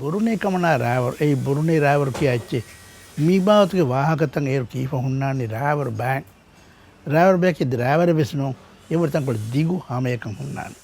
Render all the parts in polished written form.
ಬುರುಣೆ ಕಮನ ರಾವರ್ ಈ ಬುರುಣೆ ರಾವರ್ ಕಿ ಅಚ್ಚೆ ಮೀಬಾವತ್ಗೆ ವಾಹಕತಂಗ ಏರು ಕೀಫ ಹುಣ್ಣಾನಿ ರಾವರ್ ಬ್ಯಾಂಕ್ ರಾವರ್ ಬೇಕಿದ್ದು ರಾವರ್ ಬೆಸ್ನು ಇವರು ತಂಗಳು ದಿಗು ಆಮೇಕಂ ಹುಣ್ಣಾನಿ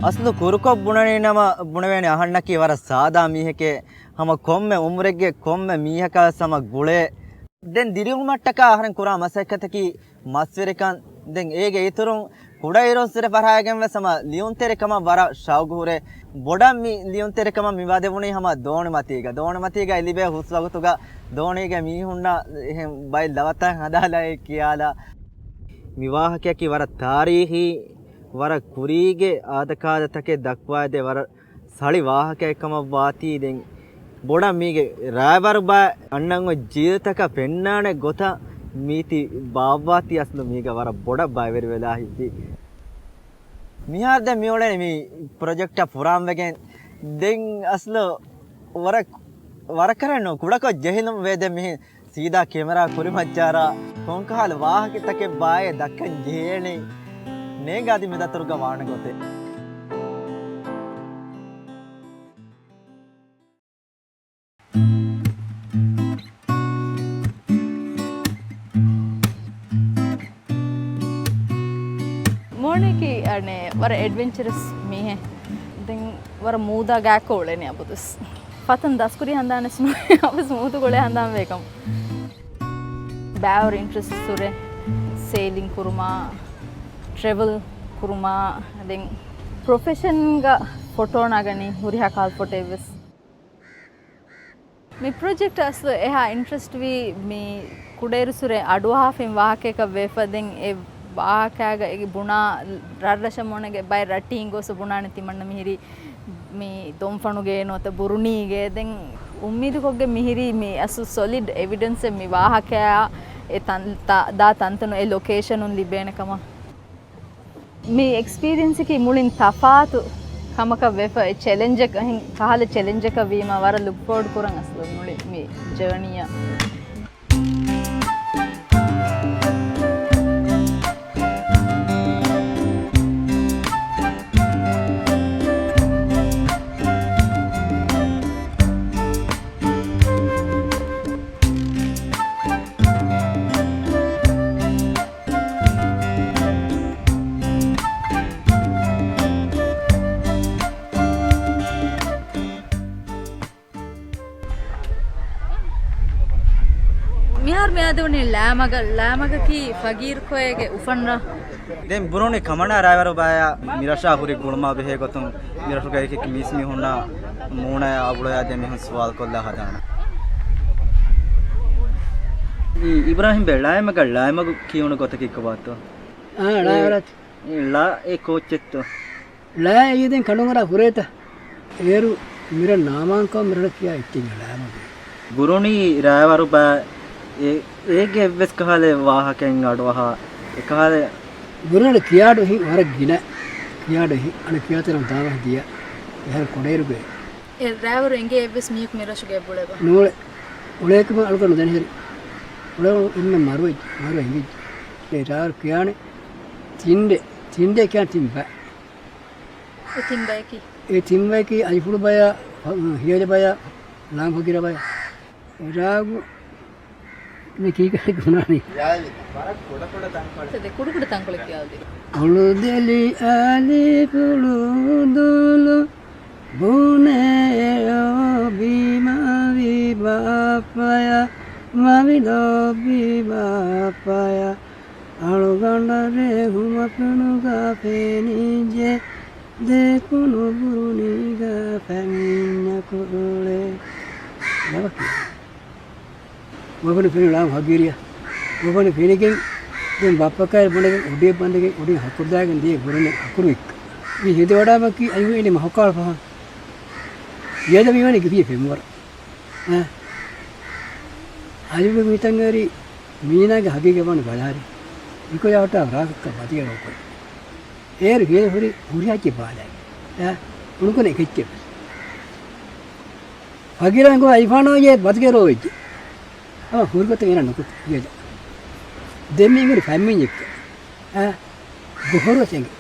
असलो कुरुको बुणने नम बुणवेने अहन्नकी वर सादा मीहके हम कोम्मे उम्रेगे कोम्मे मीहका सम गुळे den dirium mattaka aharan kura masakataki maswerikan den ege iturun kuda irosire parahagen vesama liuntere kama wara shawgure bodam mi liuntere kama miwade buni hama doni matiga ilibe huswagutuga donige mihunna bay lawata hadala e kiyala ವಿವಾಹಕ್ಕೆ ವರ ತಾರೀಹಿ ವರ ಕುರಿಗೆ ಆದಕಾದತಕ್ಕೆ ದಕ್ವಾದೆ ವರ ಸಳಿ ವಾಹಕಕಮ ವಾತಿ then ಬೊಡ ಮೀಗೆ ರಾಯಬರ್ ಬಾ ಅಣ್ಣಂಗ ಜೀವಿತಕ ಪೆನ್ನಾಣೆ ಗೊತ ಮೀತಿ ಬಾವಾತಿ ಅಸ್ಲು ಮೀಗ ವರ ಬೊಡ ಬಾವೆರಿ ವೆಲಾ ಹಿದ್ದಿ මිහාර්ද මියෝලනේ මේ project එක පුරාම වෙගෙන් දෙන් අස්ල වර කරනෝ කුඩක ජෙහිනම් වේද මෙහි සීදා කැමරා කුරිමච්චාරා කොන්කහල වාහකිතකේ බාය දක්කන් ජේනේ නේගාදි මෙදතරුග වාණ ගොතේ मोर्निंग अने वर एडवेंचरस मी है देन वर मूदा गैक कोले ने अबुदस फतन दस्कुरी हंदाने सुनो अब स्मूथ कोले हंदाम वेकम बैवर इंटरेस्ट सुरे सेलिंग कुरुमा ट्रैवल कुरुमा देन प्रोफेशन गा फोटो नागनी हुरिया काल फोटेवस मी प्रोजेक्ट अस एहा इंटरेस्ट वी मी कुडेरु सुरे अडुहा फिम वाहके का वेफदेन ए ಬಾಕಾಗ ಈ ಬುಣ ರಡ್ರಶ ಮೊಣಗೆ ಬೈ ರಟ್ಟಿಂಗ್ ಗೋಸ ಬುಣಾನೆ ತಿಮ್ಮಣ್ಣ ಮಿಹಿರಿ ಮೀ ದೊಂಫಣುಗೆ ನೋತ ಬುರುಣಿಗೆ ದೆನ್ ಉಮ್ಮಿದು ಕೊಗ್ಗೆ ಮಿಹಿರಿ ಮೀ ಅಸು ಸಾಲಿಡ್ ಎವಿಡೆನ್ಸ್ ಮಿ ವಾಹಕ ಎ ದಾ ತಂತನು ಎ ಲೊಕೇಶನ್ ಉನ್ ಲಿಬೇನಕಮ ಮೀ ಎಕ್ಸ್ಪೀರಿಯನ್ಸ್ ಕಿ ಮುಳಿನ್ ತಫಾತು ಕಮಕ ವೆಫ ಎ ಚಾಲೆಂಜ್ ಕಹಲ ಚಾಲೆಂಜ್ ಕ ವೀಮ ವರ ಲುಕ್ ಫಾರ್ವರ್ಡ್ ಕುರಂ ಅಸ್ಲು ಮುಳಿ ಮೀ ಜರ್ನಿಯ मिहार में आदे उन्हें लामग की फकीर खोएगे उफन्ना देन बुरोने कमना रायवर बाया मिराशा हुरी गुणमा बेहे गतम मिराशु गए कि मिस में होना मोना अबुड़ा दे में सवाल को ला हदाना इब्राहिम बेलाय मग लाय मग कियोन गत की कबात हां रायवर ला ए कोचेत ला ये दिन कणुंगरा हुरेता एरु मिरा नामांक मिरा किया इत्ती लाय मग बुरोनी रायवर बा ඒගේ වෙස් කහලේ වාහකෙන් අඩවහ එකහලේ ගුරුණ කියාඩු හි වර ගින කියාඩු හි අන කියාතන දාව දිය එහෙර කොඩේරුගේ ඒ ඩ්‍රයිවර් එංගේ වෙස් මියුක් මිරෂුගේ බුලේබ නෝලේ උලේකම අලුකන දැනෙහෙරි උලේ ඉන්න මරුයි ඉංගි ඒ ඩ්‍රයිවර් කියානේ තින්දේ කියා තිම්බා ඒ තිම්බාකි අයිෆුළු බය හියද බය ලාම් හොකිර බය රාගු मैं की करे गुनानी यार बारा कोड़ा तांकोले ते कुड़ तांकोले क्या होती उलु दिली आली कुलु दुलु बुने ओ बीमा वी बापाया मावी दो बी बापाया आलो गंडा रे हुमा पुनु का फेनीजे देखुनु बुरुनी का फेमिना कुले याबकी वबने फिर लाम हगिरिया वबने फिर के देन बापका बने उडे बंदे के उडे हकुरदा के दिए बुरने हकुरिक ये हेदवाड़ा में की आयु इने महकाल फा ये तो बीमाने की फेमवर हां आयु में मितंगरी मीना के हगी के बने बाजारी इको याटा राग का बातिया को एर ये हुरी हुरिया की बाल है උණුකනේ කිච්චේ අගිරංගෝ අයිෆානෝ යේ බත්කේරෝ වෙච්ච හුරුකත වෙන නොකුත් ගියද දෙමින්ගේ ෆැමිලි එක ගොහරෝ තෙන්ගේ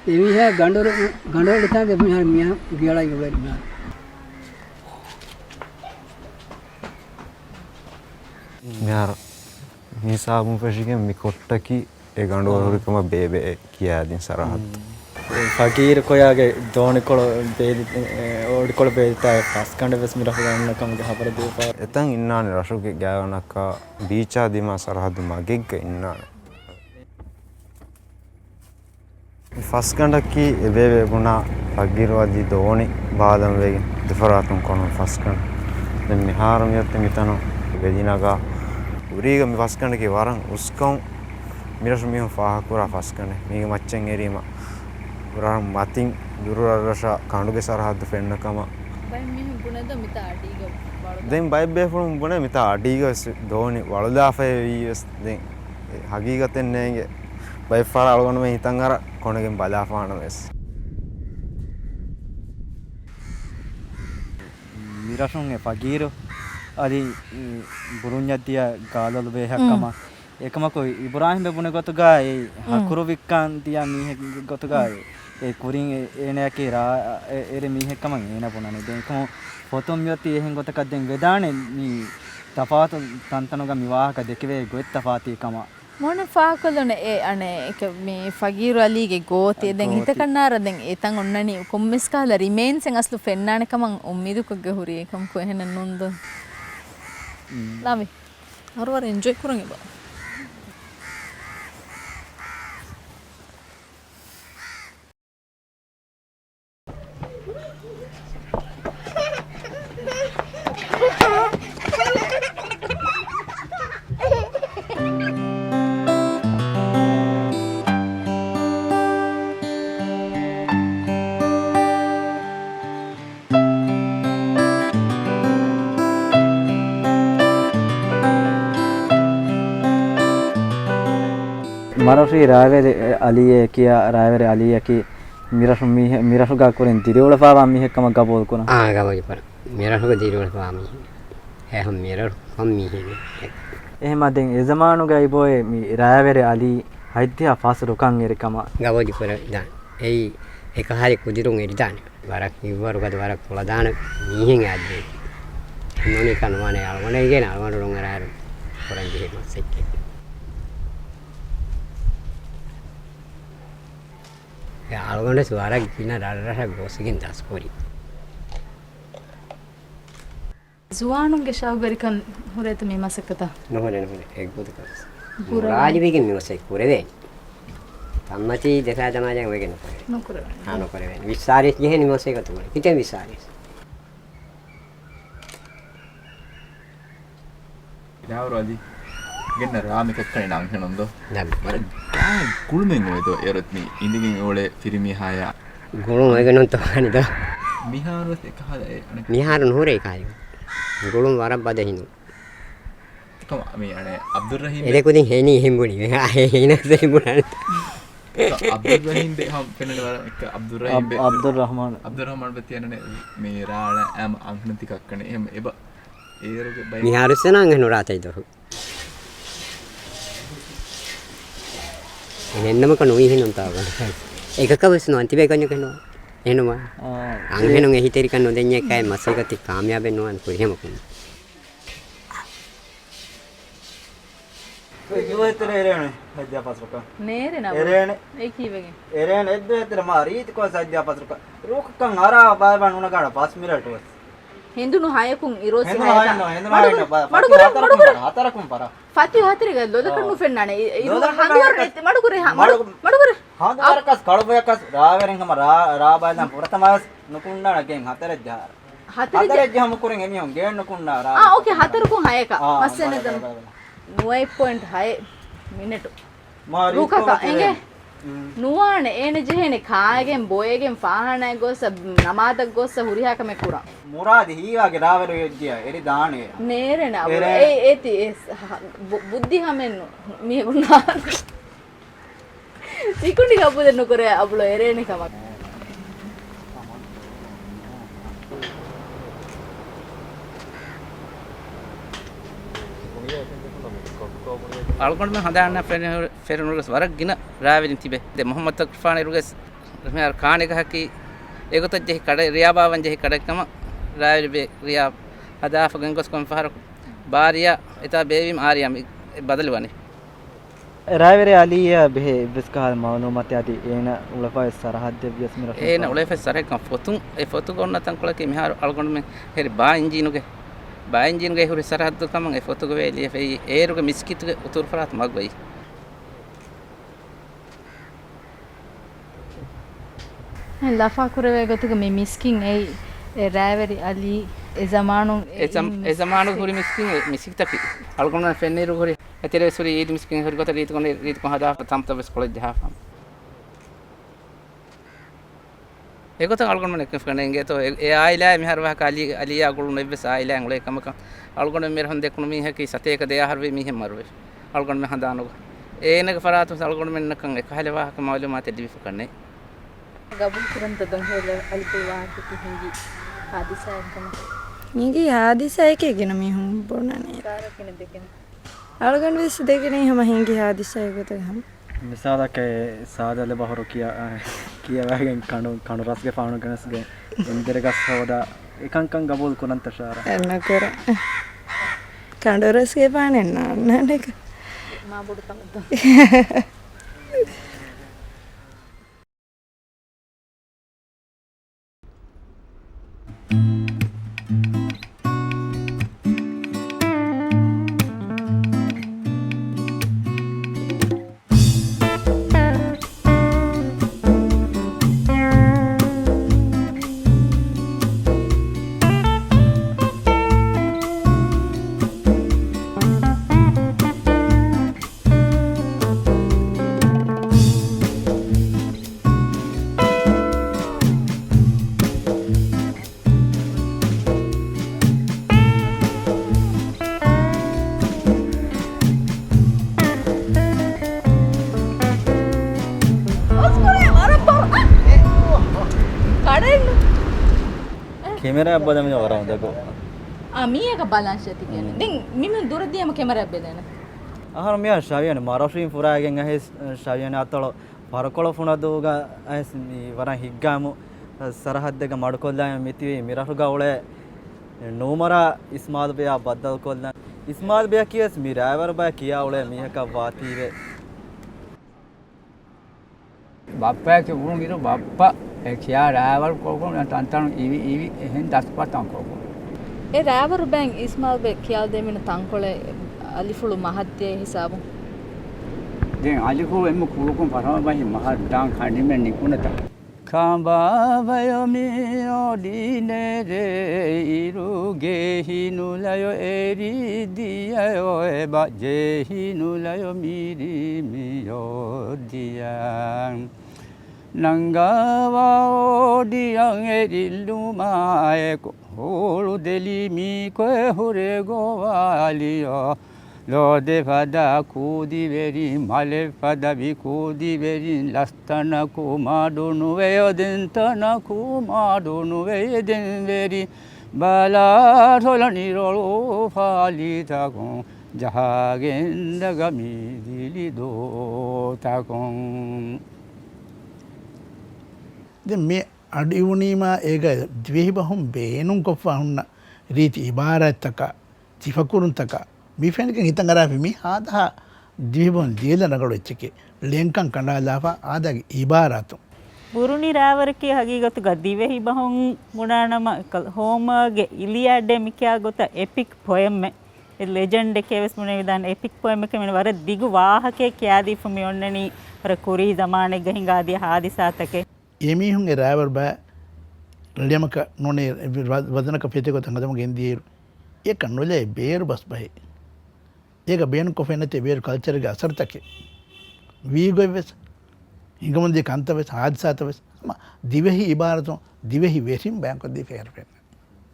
එවිහා ගණ්ඩවල තාගේ මියා ගියලා ඉවරයි මා මෙහර මිසාබුම් පශිකෙන් මිකොට්ටකි ඒ ගණ්ඩුවරුකම බේබේ කියාදින් සරහත් ෆකීර කොයාගේ දෝනිකොළ ඕඩිකොළ බේතාය පස්කණ්ඩ වෙස් මිරහ ගන්නකමගේ හපර දූපා එතන් ඉන්නානේ රශුගේ ගෑවනක්කා බීචා දිමා සරහදු මගෙක්ග ඉන්නානේ ෆස්කණ්ඩක්කි එබේවේ ගුණා ෆගීරවදී දෝනි බාදම් වේගෙන් දෙෆරාතුන් කොනු ෆස්කණ්ඩ දැන් මිහාරමියත් මිතනෝ වෙදිනගා උරීග මි ෆස්කණ්ඩකේ වරන් උස්කම් මිරසු මිහු ෆාහකුරා ෆස්කණ්ඩ මීගේ මච්චෙන් එරීම උරාම් මතින් දුරරෂ කාණ්ඩුගේ සරහද්ද ෆෙන්නකම බයි මිහු බුණද මිත අඩීග දැන් බයිබේ ෆුම් බුණ මිත අඩීග දෝනි වලදාෆේ වීස් දැන් හගීගතෙන් නෑගේ බයි ෆාර අලගොන මේ හිතන් අර කොණගෙන් බලාපාන වෙස් මිරසුන්ගේ ෆකීරෝ අලි බුරුඤ්ඤතිය ගාලල වේහකම එකමකෝ ඉබ්‍රාහිම් බෙබුනේ ගොතගා ඒ හකුරු වික්කන් තියා මීහෙ ගොතගා ඒ කුරින් එනයකේ රා එරේ මීහෙකම එන පොනනේ දැන් කො ෆොතොම් යති එහෙන් ගොතක දැන් වෙදානේ මී තපාත තන්තනග විවාහක දෙකවේ ගොත් තපාති කම මොන ෆාකලනේ ඒ අනේ එක මේ ෆගීරු අලීගේ ගෝතේ දැන් හිත කන්නාර දැන් ඒතන් ඔන්නනි කොම්මස් කාලා රිමේන්සෙන් අස්ලු ෆෙන්නානේ කමන් උම්මිදුකගේ හුරි එකම් කො එහෙන නොන්ද ලාමි අරවර එන්ජොයි කරන් ඉබා මරසි රාවේද අලියේ කියා රාවේර අලියකි මිරසු ගා කරෙන් දිරවල පාවා මිහෙකම ගබෝල් කොන ගබෝල් පර මිරසු දිරවල පාමි එහෙම මිරසු හම් මිහෙ එහෙම දැන් ඒ zamaanu ගයි බොයේ මි රාවේර අලි හයිත්‍යා ෆාසරු කන් එරිකම ගබෝල් පර දාන එයි එක හරි කුදිරුන් එරි දාන වරක් ඉවරු ගද වරක් පොළ දාන මිහෙන් ආදී මොනේ කනවනේ අලවනේ කියන අලවන රොන් අරාර පොරන් දිහේ මස්සෙක් algonda suara gina rara gosgin daspori zuwanunge shawgarikan hureta me masakata nohone ekbudu kas raji wegen me masek kurede tammati desa jamajan wegen nokure ha nokure visaris jehen me masek tu kite visaris dawradi ගෙන්න රාමික කනේ නම් හනොන්ද දැන් මර කුළුමෙන් ඔයද එරත්නි ඉඳින් ඕලේ පිරිමි හාය ගොළුම වෙගනොත් තෝනිද මිහාරස් එක හදේ මිහාරන් හොරේ කාය ගොළුම වරක් බද හිනු කොම මේ අනේ අබ්දුල් රහීම් එලෙකුදින් හෙනි හිම්බුනි එනක්ද හිම්බුනා අබ්දුල් රහීම් බේ හම් පෙන්නන වර එක අබ්දුල් රහීම් බේ අබ්දුල් රහමාන් බේ තියනනේ මේ රාල ඇම අංහන ටිකක් කනේ එහෙම එබ ඒරගේ බයි මිහාරස් නං හනු රාතයි දෝ එන්නම කනෝයි හිනම් තාව එකක වස්නෝ අන්තිබේ කන්නේ කනෝ එනම අංගෙනෝ එහිතේරි කන්නෝ දෙන්නේ එකයි මසෙකති කාමයාබෙන් නොවන් පුරිහෙම කුන කිව්වතර එරේනේ සද්‍යාපස්රක නේරේ නම එරේනේ ඒ කීවගේ එරේනේ එද්දේතර මා රීති කො සද්‍යාපස්රක රෝකකන් අරා බයබන් උන ගාන 5 මිනිරට වස් hindu hayakun irosi madugure hatarakun para fati hatriga lodakanu fennane iru handiwar madugure madugure handarakas kalubayakas raaveren hama raabadan purathamawas nukunna gen hatarajja hatarajja hama kuren emihon gen nukunna ra okay hatarukun hayaka massene dan 9.5 minute rukaka enge nuwane ene jehene kaagen boyegen fahana goss namadak goss hurihaka me kura muradi hiwage raveru yejjiya eri daane nere na eti buddhi hamennu me unna sikundi kapude nukore abulo erene kamak algon men hadana fernugas warak gina ravelin tibe de mohammad takfan eruges me kane gahaki egota jehi kada riyabawan jehi kadakama ravel be riya hada fagangos kon fahar bariya eta bevim ariyam badalwani raivere aliya be biskal maunumat adi ena ulafa sarahad de yasmira ena ulafa sarah kan fotun e fotu gonna tan kolake mehar algon men heri ba injinuge ba injinuge huri sarahad kaman e fotu ge eliye fe eruge miskitu utur farat magwai ලෆා කුරවේ ගොතුක මේ මිස්කින් ඒ රෑවරි අලි ඒ zamaanu huri miskin tapi algon fenneru huri etere suri id miskin huri gota rit kon hada tamta bes college jaha egota algon men ek fenenge to e aila me harwa kali aliya gulu nebes aila ngule kamaka algon mer hon dekunu mi heki sateka deya harwe mi hem marwe algon me handanu eenega faratu algon men nakan ek halewa ka malumat divi fukanne ගබුල් කරන්ත දංහෙල අල්පේ වාහක හිඟි හාදිසයකම මිගේ හාදිසයකේ ගෙන මිහුම් බොනනේ කාරකින දෙකෙන අලගන් විස් දෙකනේ හැම හිඟි හාදිසයකට ගහම මිසාලක සාදල බහරු කියවගෙන් කණු රස්ගේ පාණු කනස්ගේ ඉන්දරගස් හවදා එකංකං ගබුල් කරන්ත ශාර එන්න කර කණු රස්ගේ පාණෙන් නන්නක මා බොඩ තමද camera බදම වරවදකෝ මීයක බලංශති කියන්නේ දැන් මිම දුරදියම camera බෙදෙන අහර මියා ශාවියන මාරෆීන් පුරාගෙන් අහස් ශාවියන අතල පරකොළ ෆුනදෝග අහස් මි වරන් හිග්ගාමු සරහද්දක මඩකොල්ලා මිතිවේ මිරහු ගවුලේ නෝමරා ඉස්මාල් බයා බද්දල් කොල්ලා ඉස්මාල් bare කියස් මිරාවර bare කියාවුලේ මිහක වාතීවේ bapak ke burung itu bapak kia raval kokon tantan iwi hen daspatan kokon A රෑවරු බැං ඉස්මාල් බේ කියාල් දෙමින තංකොලේ අලිෆුළු මහත්තයේ හිසාබු den aliku emu kulukon parama bahi mahal dan khanime nikunata kamba bayomi odine re iruge hinulayo eri diayo eba je hinulayo miri miyo diang nangawa odiang erillumae ko holu deli mi ko hurego aliyo lo de pada kudi veri male pada vi kudi veri lastana ku madunu veyo dentana ku madunu veden veri bala tholani rolo phali takon jahagen gami dili do takon දැන් මේ අඩි වුණීමා ඒක ද්වේහි බහුම් බේනුම් කොෆා හුන්න රීති ඉබාරත්තක තිෆකුරුන්තක මිෆෙන්ක හිතන් අරාපි මි ආදා ද්වේහබන් දීලනගල එච්චකේ ලෙන්කන් කණ්ඩාලාපා ආදාගේ ඉබාරතු බුරුනි රාවරකේ හගීගතු ගදිවෙහි බහුම් මුණානම හෝමගේ ඉලියාඩේ මිකියා ගොත epic පොයම් ඒ legend එකේ වෙස් මුනේ Vidana epic පොයම් එක මෙන්න වර දිගු වාහකේ කියාදී ෆමි ඔන්නනි වර කුරී zamaane ගහිඟාදී හාදිසාතකේ එමිහුන්ගේ රෑවර් බෑ ලියමක නොනේ වදනක පෙතෙකොත හදම ගෙන්දියරු ඒක නොලේ බේරු බස් බහි ඒක බේන කොෆෙනතේ බේරු කල්චරගේ අසර්තකේ වීගොවෙස් හිඟමුන්දේ කන්තවෙස් ආදිසාතවෙස් Dhivehi ඉබාරතෝ Dhivehi වෙසින් බෑන්කොද්දී ෆේරපෙන්න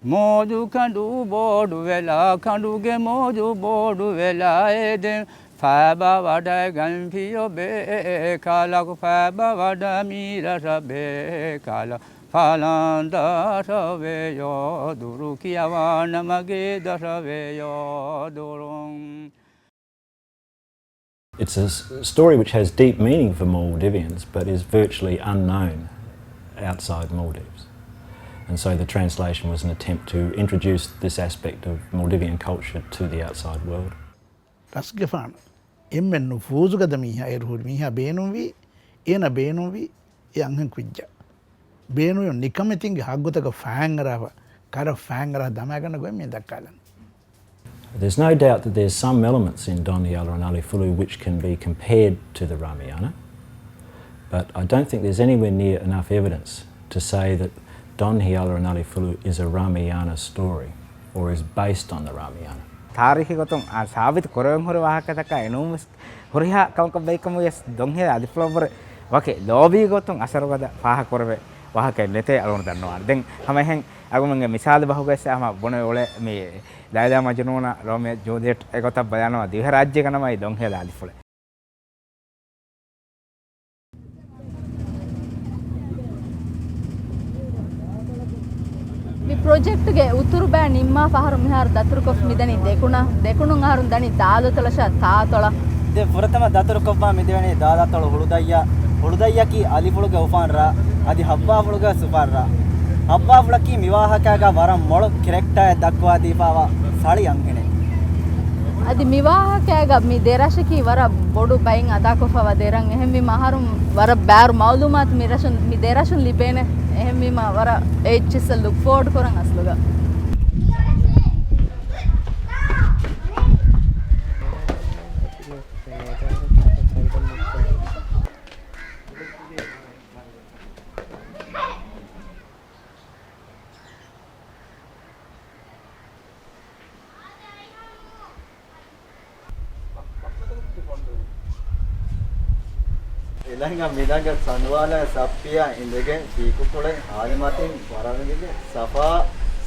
moju kandu bodu vela kanduge moju bodu vela eden faba wada ganfiyo be kala ko faba wada mira rabe kala falanda rabe yo duru kiyawana mage darabe yo durung It's a story which has deep meaning for Maldivians but is virtually unknown outside Maldives. And so the translation was an attempt to introduce this aspect of Maldivian culture to the outside world. රස්ගෆාන එම්මෙන් නුෆූසුගද මීහා එරුහුඩ මීහා බේනුවී ඒන බේනුවී ඒ අංහන් කුජ්ජා බේනුවෝ නිකමෙතින්ගේ හග්ගොතක ෆෑංගරාව කර ෆෑංගරා දමාගන්න ගොය මේ දක්කාලන්. There's no doubt that there's some elements in Don Hiala and Ali Fulu which can be compared to the Ramayana, but I don't think there's anywhere near enough evidence to say that Don Hiala and Ali Fulu is a Ramayana story or is based on the Ramayana. Tarihi gotong sabit korong hore wahaka taka enormous horiha kamka baikamu yes Don Hiala Ali Fulu ber wake lobby gotong asarogada paha korbe wahaka lete alon danno den hama hen agumange misal bahuga sama bone ole me Laila Majnuna Romeo Juliet ekota bayanawa diha rajya kanamai Don Hiala Ali Fulu. මේ project ගේ උතුරු බෑ නිම්මා පහරු මිහාර දතුරු කොෆ් මිදනි දෙකුණුන් ආරුන් දනි දාලතලෂ තාතොල de furatama dataru kobba midene dadatolo huludayya ki alifuluge ufanra adi habba fuluge suparra habba fulaki miwahakaga waram mol character dakwa dipawa sali angene adi miwahakaga mi derashaki wara bodu bayin ada kofawa deran ehem mi maharum wara baaru maulumat mi derashun libene ehem mi ma wara hs look forward koran asluga Ilanga midanga sanwala sappiya indegen sikukulen halimatin waravige safa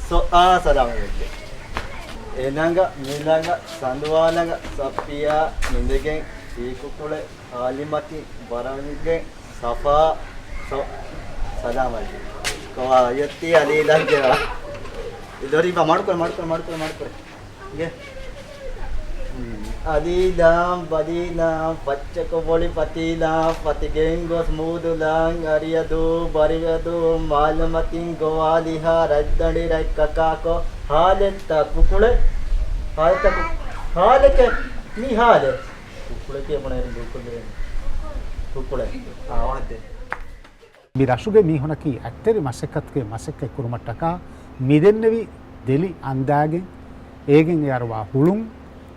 so sadamege enanga midanga sanwala sappiya indegen sikukulen halimatin waravige safa so sadamege kowa yetti ali dangera idori ba ಮಾಡ್ಕೊ ge Adilam, Badilam, Pachakoboli Patilam, Patigengos Mudulang, Ariadu, Barigadu, Malamatin, Goaliha, Radani, Kakako, Haleta, Kukule, Haleke, Mi Hale, Kukule, Kukule, Mirashuge Mihonaki, Acteri Masekatke, Maseke Kurumataka, Midenevi, Delhi, Andage, Egin Yarwa, Hulung,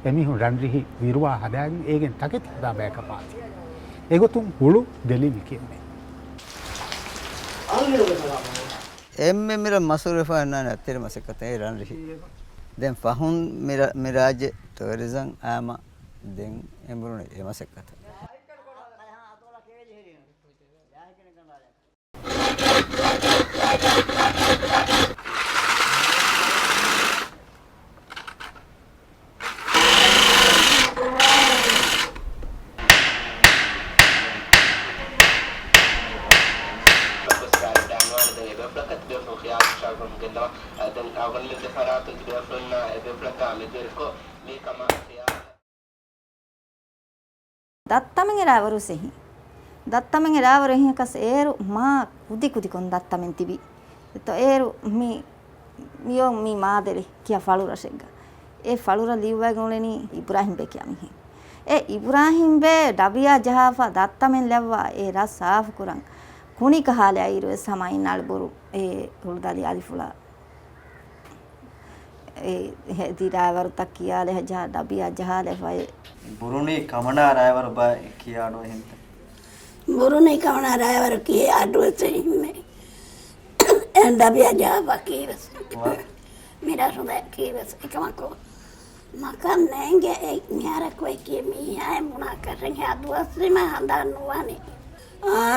එමිහුන් රන්රිහි විරුවා හදාගෙන again තකෙත් හදා බෑකපාති. ඒගොතුන් හුළු දෙලිමි කියන්නේ. එම්මෙ මිර මසුරෆා නන අතර මසකතේ රන්රිහි. දැන් ෆහුන් මිරාජ tourism ආම දැන් එම්බරුනේ එමසකත. දත්තමෙන් එරාවරු සෙහි දත්තමෙන් එරාවරු එහි කස් ඒරු මා කුදි කොන් දත්තමෙන් තිබි તો ඒරු මියෝ මි මාදෙලි කියා ෆලුර ශෙග්ග ඒ ෆලුර ලිව්වා ගොලෙනි ඉබ්‍රාහිම් බේ කියා මිහි ඒ ඉබ්‍රාහිම් බේ ඩබියා ජහාෆා දත්තමෙන් ලැව්වා ඒ රස් සාෆ් කුරන් කුණි කහාලේ අයිරු සමයින් නල්බුරු ඒ හුල්දාලි අලිෆුලා ඒ දිරාවරු තකියාලේ ජහ ඩබියා ජහාලේ ෆයි බුරුනි කමනා රායවර බා කියාඩෝ හින්ද බුරුනි කමනා රායවර කියාඩෝ තෙහිමේ එන්ඩබියා ජහාෆා කීවස් මිරා සුදා කීවස් එකමකෝ මකන් නෑගේ මියාරක් වෙයි කී මියා මුණා කරන් හදුවස්රිම හඳන්නවනේ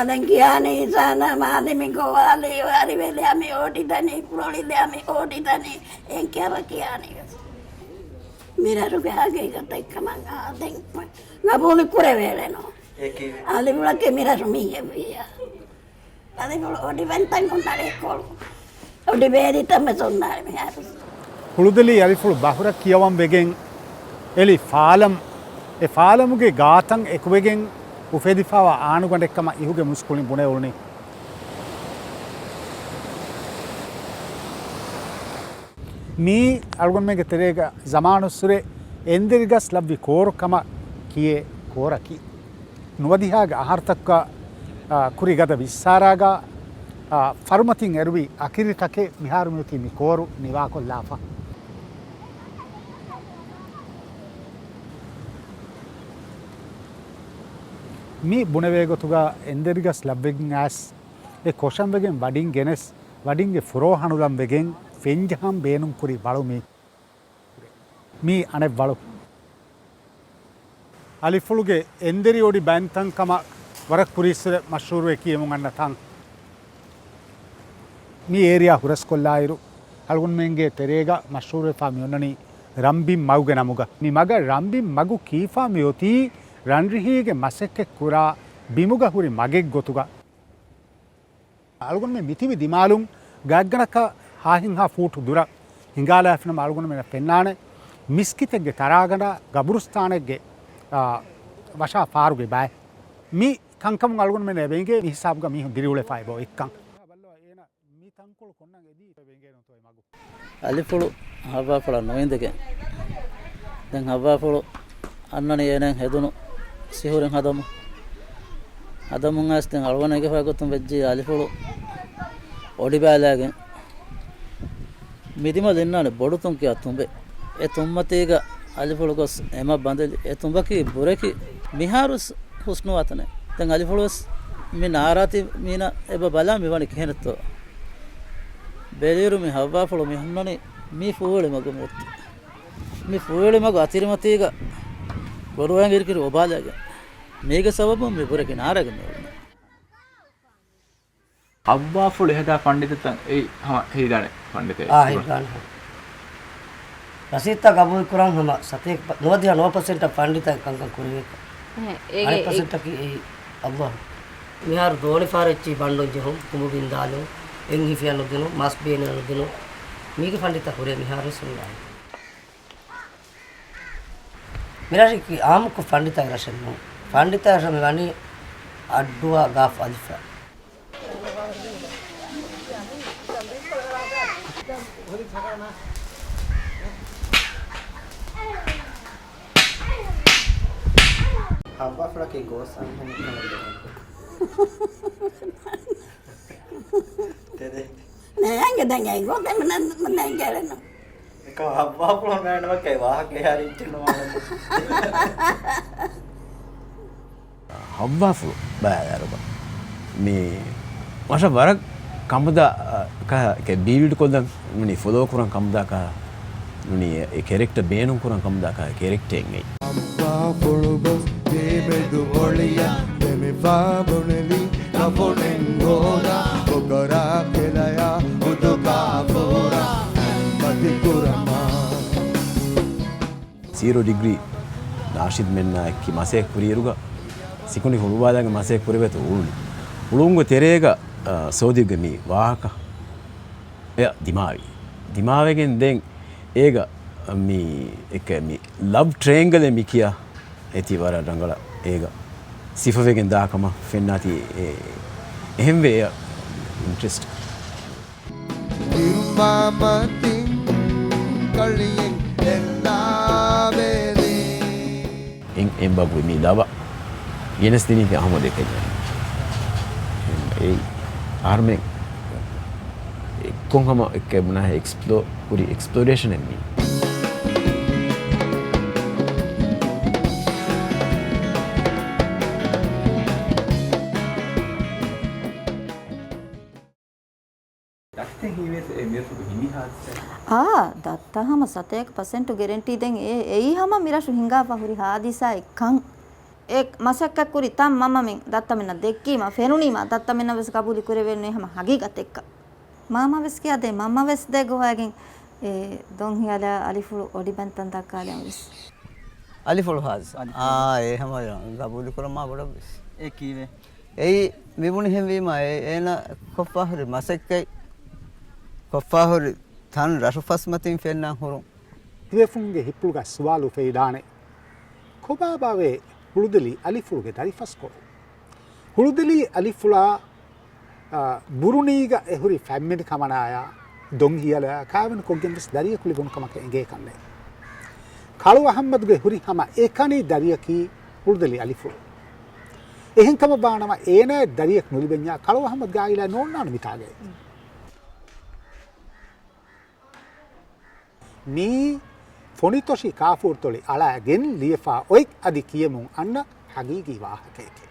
දැන් කියන්නේ ඉසන මාදෙමි ගෝවාලේ වාරි වෙලේ අපි ඕටි දනේ පුරෝලි දේ අපි ඕටි දනේ එන් කියන්නේ मेरा रुपया आगे करता है कमांगा दें ना बोले कुरे वेले नो आले बोला के मेरा रुमी है भैया आले बोला ओडी वेंटा कोंडाले कोल ओडी बेरी तमे सोनारे में यार හුළුදලි අලිෆුළු බහුර කියවම් වෙගෙන් එලි ෆාලම් e faalamuge gaatan ekuvegen ufedifawa aanugandekama ihuge muskulin bune ulni mi algon mege terega zamanusure endirigas labvi korkama kiye koraki nuwadihaga ahartakka kurigada vissaraga farmatin erwi akiritake miharumuti mi koru niwakollafa mi bunevegatuga enderigas labbegin as e koshanvegen wadin genes wadinge furohanulam vegen fenjaham beenum kuri balu mi ane balu alifuluge enderi odi bantan kama warak purisre mashhurwe kiyemun anna tan mi area huras kollairu algun menge terega mashhurwe fa mi onnani rambim maguge namuga mi maga rambim magu kifa mi oti ranrihige masekke kura bimuga huri magek gotuga algun me mitivi dimalum gagganaka hahin ha futu dura hingala afna algun me pennane miskitege taragana gaburusthanege washa faruge bay mi kankam algun me nebenge mi hisabga mi diriule faibo ikkan alifulu hava fala noindege den hava fulu annani enen hedunu sihuren hadamun asten alwanege fagotum vejji alifulu odibalagen midima dennane bodutun kiya tumbe e tummatega alifulu gos ema bandeli e tumbaki bureki miharus husnu atane den alifulus mi narati mina eba bala mi wani kenetto beliru mi hava fulu mi hannani mi fuule magu metti mi fuule magu atirimatiga boruwan irkiri obalagen මේක සබබ මේ පුර කිනාරගෙන අබ්බා full එහෙදා පඬිතුන් ඒ හම හේදානේ පඬිතේ හේ ගන්න රසීත කබූල් කරන් හම සතේ 99% පඬිත කංකන් කුරිවෙක ඒ 1% කි ඒ අබ්බා මිහාර දෝනි ෆාරච්චි බණ්ඩොන් ජෙහොම් කුමු බින්දාලෝ එන් හිෆියන දුනු මස් බේන දුනු මේක පඬිත කුරේ මිහාර සුන්දා මිරාරි කි ආමුක පඬිත රෂන්නෝ Pandita Ramani Adua Gaf Alfa. Hava fala que gosta Nanga danga gosta men galeno. Ka hava fala nana ke wah ke hari chino hawwafu bayaruba me washa warak kamda ka ke build kodan nuni follow kuran kamda ka nuni e character beenum kuran kamda ka character engai abba polugos debedu holiya deme babuneli kaponen goda okara kelaya uduka fora patikurama 0 degree nashid menna ki masek puriruga sikuni huluwadaga masek purivetu ulni ulungu terega sodiga mi wahaka ya dimavegen den ega mi ek mi love triangle mi kiya eti wara rangala ega sifavegen dakama fennati ehemve interest irmamatin kaliyen ellaveli embagu mi lava Yenes dini ke ahmo dekhe ei arme kon hama ek muna hai explore puri exploration enni datta hama 7% guarantee den ei hama mirashu hinga pahuri hadisa ekkan ek masakka kuri tam mama men datta menna dekkima fenunima datta menna ves kabuli kurevenne hama hagigat ekka mama ves kiya de mama ves de gohagen don hiala alifulu odi bantan dakale ves alifulu haz e hama kabuli kurama goda ves e kiwe ei mibuni hemwima ena koffahuri masakkai koffahuri tan rasufasmatin fennan hurun tivefunge hipluga swalu feidane කොබාබාවේ හුළුදලි අලිෆුළුගේ දරිෆස් කොර හුළුදලි අලිෆුලා බුරුණීග එහුරි ෆැම්මිලි කමනාය Don හියල කාවන කොගෙන්ස් දරිය කුලිබුන් කමක එගේ කන්නේ කළු අහම්මදුගේ හුරි හම ඒකණී දරියකි හුළුදලි අලිෆුළු එහෙන් කම බානම ඒන දරියක් නුලිබෙන්යා කළු අහම්මද් ගායිලා නෝන්නාන මිතාගේ මේ ෆොනිතොෂි කාෆූර්තොලි අලාගෙන් ලියෆා ඔයික් අධි කියමුන් අන්න හගීගී වාහකයකි.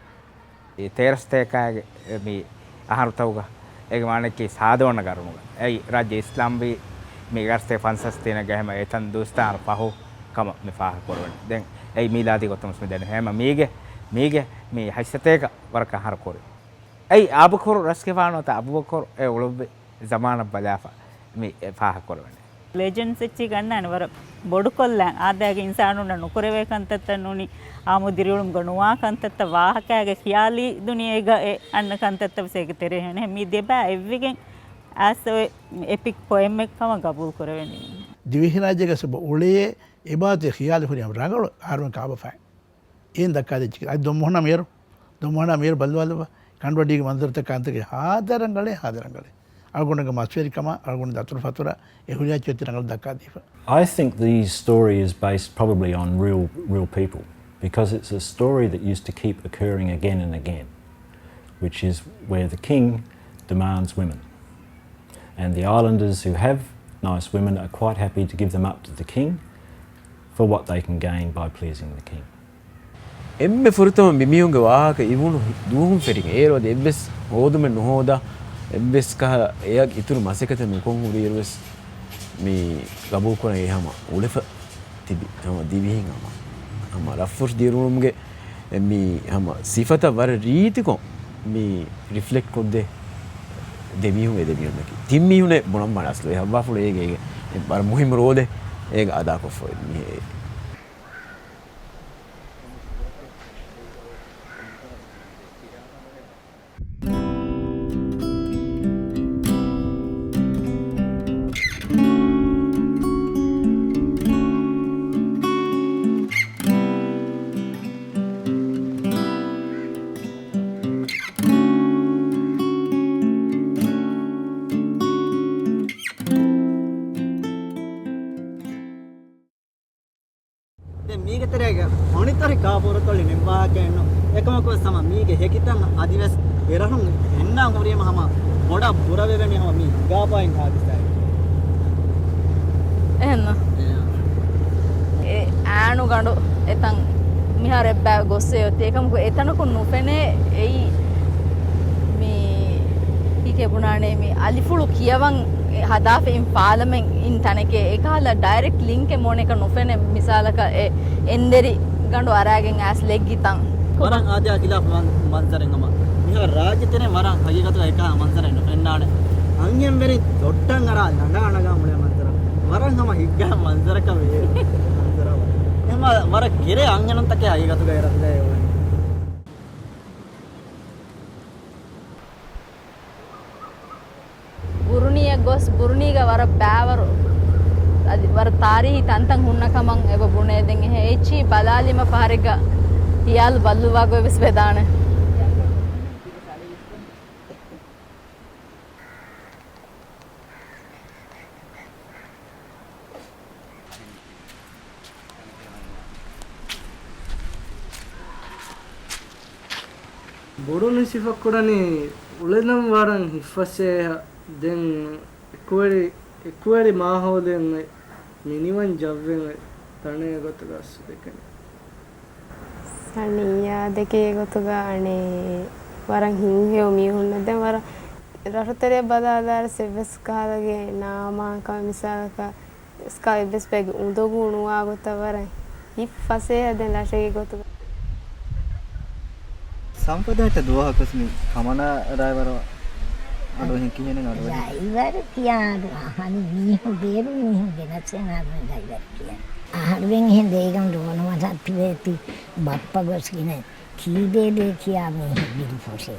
ඒ තේරස්තේකාගේ මේ අහරුතවුග ඒක මානෙකේ සාධවන කරුණුග. ඇයි රාජ්‍ය ඉස්ලාම්බී මේ ගර්ස්තේ ෆන්සස් තේන ගහම එතන් දොස්තාර පහෝ කම මේ ෆාහ කරවන. දැන් ඇයි මීලාදී කොතමස් මේ දැන හැම මේගේ මේ හයිසතේක වරක අහර කරේ. ඇයි ආබකර රස්කේවානෝ තා අබුබකර ඒ ඔලොබ්බේ zamaana බලාෆා මේ ෆාහ කරවන. ಲೆಜೆಂಡ್ಸ್ ಹೆಚ್ಚಿ ಗಣ್ಣಾನ ವರ ಬೊಡುಕೊಲ್ಲ ಆದಾಗ ಇನ್ಸಾನುಂಡ ನುಕುರಬೇಕಂತತ್ತ ನುನಿ ಆಮುದಿರಿಯುಳುಂ ಗಣುವಾಕಂತತ್ತ ವಾಹಕಾಗ ಖಿಯಾಲಿ ದುನಿಯೇಗ ಅನ್ನಕಂತತ್ತ ಸೇಗ ತೆರೆ ಹೆನೆ ಮಿ ದೆಬಾ ಎವ್ವಿಗೆ ಆಸ್ ಎಪಿಕ್ ಪೋಯಮ್ ಕಮ ಗಬೂಲ್ ಕೊರವೆನಿ දිවිහිරාජ්‍යක සබ ඔලේ එබාතේ ಖಿಯಾಲಿ ಹುರಿಯಂ ರಂಗಳು ಆರ್ವನ್ ಕಾಬಫೈ ಏನ್ ದಕ್ಕಾದೆ ಚಿಕ್ಕ ಅದು ದೊಮ್ಮೋಣ ಮೇರು ಬಲ್ವಲ್ವ ಕಂಡುವಡಿಗೆ ಮಂದರ್ತ ಕಾಂತಗೆ ಹಾದರಂಗಳೇ algonga masferikama algonga datur fatura ehulia chetiranga dakadifa. I think the story is based probably on real people because it's a story that used to keep occurring again and again, which is where the king demands women and the islanders who have nice women are quite happy to give them up to the king for what they can gain by pleasing the king. එම්මෙ ෆුරුතම මිමියුන්ගේ වාහක ඉවුණු දුහුම් ෆෙරින් ඒරෝද එබ්බස් හෝදුම නොහෝදා එබ්බස් කහ එයක් ඉතුරු මසෙකත නුකොන් උරියරස් මේ ගබෝ කරන එහම උලෙෆ තිබි තම දිවිහින් අම රෆුස් දිරුම්ගේ මේ හම සිෆත වර රීතිකො මේ රිෆ්ලෙක්ට් කොද්දේ දෙවිහුන් එදෙවියුන්කි තිම්මිහුනේ බොනම් මනස්ලෝ එහවා ෆුල ඒගේ බර මුහිම රෝදේ ඒක අදා කොෆෝ මේ ಕಾಪುರತೊಳ್ಳಿ ನಿಂಬಾಕೆನ್ನು ಏಕಮಕೋ ಸಮ ಮೀಗೆ ಹೇಗಿತಂಗ ಅದಿವೆಸ್ ಎರಹು ಎನ್ನ ಮುರಿಯಮ ಹಮ ಮೊಡ ಪುರವೆವೆನಿ ಹಮ ಮೀ ಗಾಪಾಯಿನ್ ಹಾದಿಸ್ತಾಯಿ එහෙන්න ඒ ඈනු ගඬු එතන් මිහාර එබ්බා ගොස්සේ යොත් ඒකමකෝ එතනකු නුපෙනේ එයි මේ ඊකේ බුණානේ මේ අලිෆුළු කියවන් හදාෆෙන් පාලමෙන් ඉන් තනකේ ඒකහල ඩයිරෙක්ට් ලින්ක් එක මොනක නුපෙනේ මිසාලක එන්දරි ගඬු අරාගෙන් ඇස් ලෙග්ගිතන් වරන් ආදියා කිලා මන්සරෙන් අම මිහාර රාජ්‍යතනේ වරන් හයිගත එක මන්සරෙන් එන්නානේ අන්ගෙන් වෙරි දොට්ටන් අරා නඩානගා මුලේ මන්සර වරන් හම හිග්ගා මන්සරක වේ මන්සරව එම වර කිරේ අංගනන් තකේ හයිගත ගයරද්දේ බුරුණිය ගොස් බුරුණීග වර බෑවරු අදි වර තාරිහි තන්තන් හුන්නකමන් එව බුණේදෙන් එහෙ එචි බලාලිම පාරෙග හියල් බල්ලුවා ගොවිස් බෙදාන බුරුණි සිෆක්කුඩනි උලෙනම් වරන් හිෆසේ දැන් එක්වරි මාහෝදෙන් මිනිවන් ජව්වෙන් තනේ ගොත ගස් දෙකනේ සනියා දෙකේ ගොත ගානේ වරන් හිංහෙව මිහුන්න දැන් වර රටතරේ බදාදාර සෙවස් කාලගේ නාමාක මිසාලක ස්කයි බෙස් බෙග උදගුණුවා ගොත වරන් හිෆසේ දැන් ලෂේ ගොත සම්පදායට දුවහකස්මි කමන රායවර අඩෝහින් කියන්නේ නඩෝ ඉවර තියාදු අහනි මීහු බේරු මීහු වෙනසෙන් ආරම ගයිවර කියන ආහරුවෙන් එහෙන් දෙයකම් දුවනවට පිළිති බප්පා ගොස් කියන කීබේ බේ කියා මීහු බිල් ෆොසේ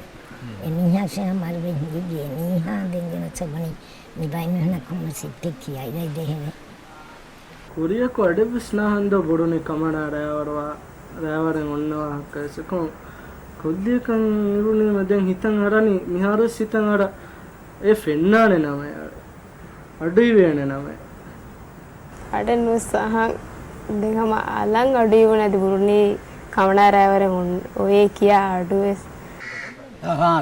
එමිහාසේ මාරුවෙන් හිගේ නීහා දෙංගන සමනි නිබයින් හන කොම සිට් කියා ඉදයි දෙහෙනේ කුරිය කොඩ විස්නාහන්ද බොඩුනේ කමන රායවරවා රෑවරෙන් ඔන්නවා හක්කසකෝ කොද්දියකන් ඉරුණේම දැන් හිතන් අරනි මිහාරස් හිතන් අර ඒ ෆෙන්නානේ නම අඩුයි වේනේ නම අඩන් උසහන් දෙකම අලං අඩුයි වුණාද බුරුනේ කමනා රෑවරෙන් ඔය කියා අඩුවේ